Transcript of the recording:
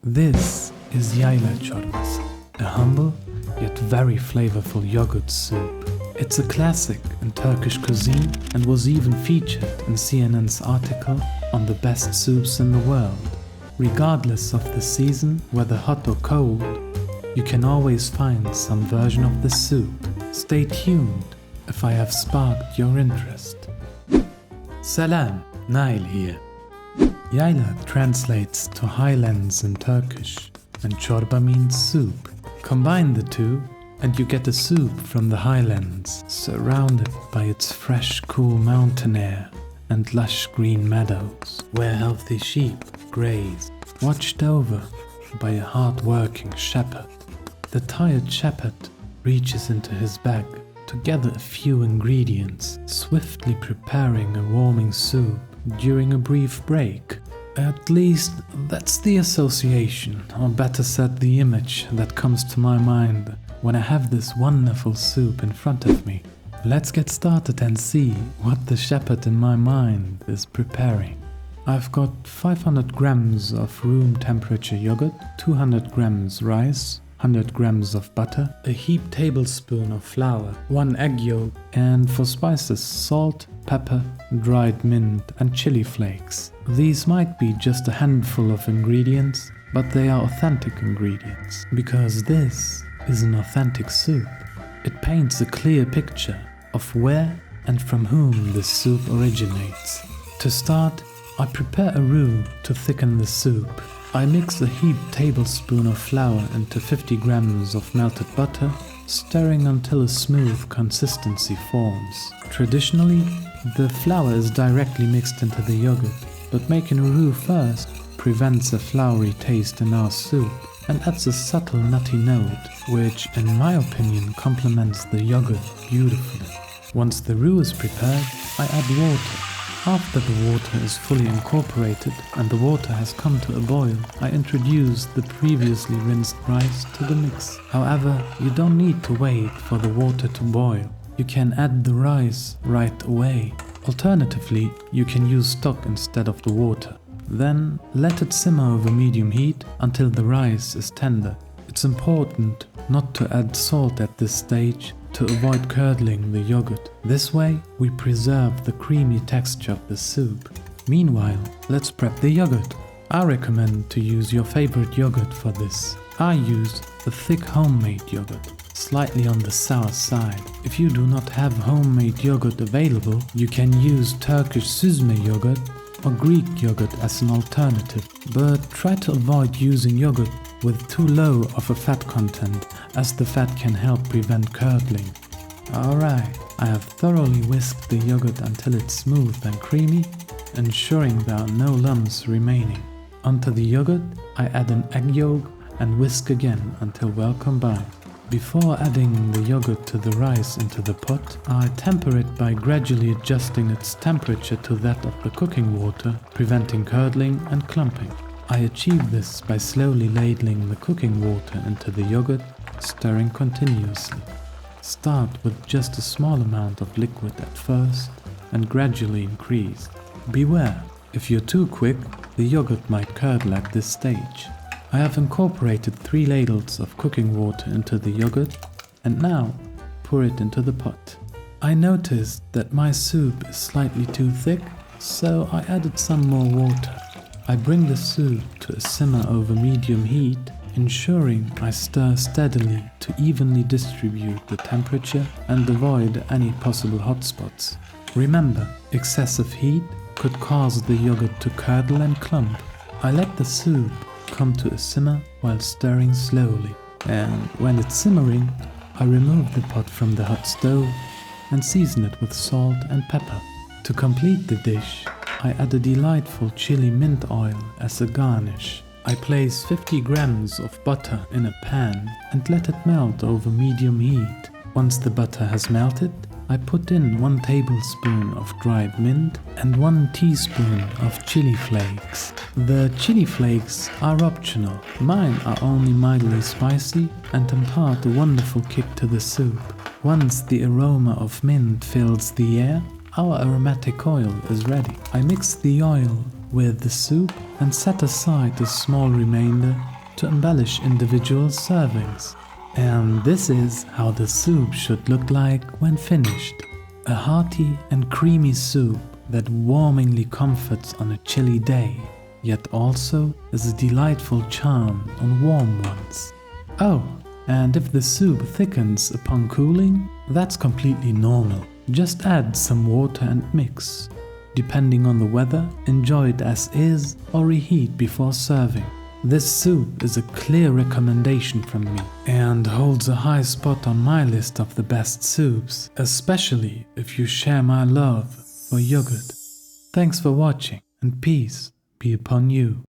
This is Yayla Çorbası, a humble yet very flavorful yogurt soup. It's a classic in Turkish cuisine and was even featured in CNN's article on the best soups in the world. Regardless of the season, whether hot or cold, you can always find some version of the soup. Stay tuned if I have sparked your interest. Salam, Nail here. Yayla translates to highlands in Turkish, and çorba means soup. Combine the two, and you get a soup from the highlands, surrounded by its fresh, cool mountain air and lush green meadows, where healthy sheep graze, watched over by a hard-working shepherd. The tired shepherd reaches into his bag to gather a few ingredients, swiftly preparing a warming soup during a brief break. At least that's the association, or better said the image that comes to my mind when I have this wonderful soup in front of me. Let's get started and see what the shepherd in my mind is preparing. I've got 500 grams of room temperature yogurt, 200 grams rice, 100 grams of butter, a heaped tablespoon of flour, 1 egg yolk, and for spices salt, pepper, dried mint and chili flakes. These might be just a handful of ingredients, but they are authentic ingredients, because this is an authentic soup. It paints a clear picture of where and from whom this soup originates. To start, I prepare a roux to thicken the soup. I mix a heaped tablespoon of flour into 50 grams of melted butter, stirring until a smooth consistency forms. Traditionally, the flour is directly mixed into the yogurt, but making a roux first prevents a floury taste in our soup and adds a subtle nutty note, which, in my opinion, complements the yogurt beautifully. Once the roux is prepared, I add water. After the water is fully incorporated and the water has come to a boil, I introduce the previously rinsed rice to the mix. However, you don't need to wait for the water to boil. You can add the rice right away. Alternatively, you can use stock instead of the water. Then let it simmer over medium heat until the rice is tender. It's important not to add salt at this stage to avoid curdling the yogurt. This way, we preserve the creamy texture of the soup. Meanwhile, let's prep the yogurt. I recommend to use your favorite yogurt for this. I use a thick homemade yogurt, slightly on the sour side. If you do not have homemade yogurt available, you can use Turkish süzme yogurt or Greek yogurt as an alternative, but try to avoid using yogurt with too low of a fat content, as the fat can help prevent curdling. Alright, I have thoroughly whisked the yogurt until it's smooth and creamy, ensuring there are no lumps remaining. Onto the yogurt, I add an egg yolk and whisk again until well combined. Before adding the yogurt to the rice into the pot, I temper it by gradually adjusting its temperature to that of the cooking water, preventing curdling and clumping. I achieve this by slowly ladling the cooking water into the yogurt, stirring continuously. Start with just a small amount of liquid at first and gradually increase. Beware, if you're too quick, the yogurt might curdle at this stage. I have incorporated 3 ladles of cooking water into the yogurt and now pour it into the pot. I noticed that my soup is slightly too thick, so I added some more water. I bring the soup to a simmer over medium heat, ensuring I stir steadily to evenly distribute the temperature and avoid any possible hot spots. Remember, excessive heat could cause the yogurt to curdle and clump. I let the soup come to a simmer while stirring slowly, and when it's simmering, I remove the pot from the hot stove and season it with salt and pepper. To complete the dish, I add a delightful chili mint oil as a garnish. I place 50 grams of butter in a pan and let it melt over medium heat. Once the butter has melted, I put in 1 tablespoon of dried mint and 1 teaspoon of chili flakes. The chili flakes are optional. Mine are only mildly spicy and impart a wonderful kick to the soup. Once the aroma of mint fills the air, our aromatic oil is ready. I mix the oil with the soup and set aside a small remainder to embellish individual servings. And this is how the soup should look like when finished. A hearty and creamy soup that warmingly comforts on a chilly day, yet also is a delightful charm on warm ones. Oh, and if the soup thickens upon cooling, that's completely normal. Just add some water and mix. Depending on the weather, enjoy it as is or reheat before serving. This soup is a clear recommendation from me and holds a high spot on my list of the best soups, especially if you share my love for yogurt. Thanks for watching and peace be upon you.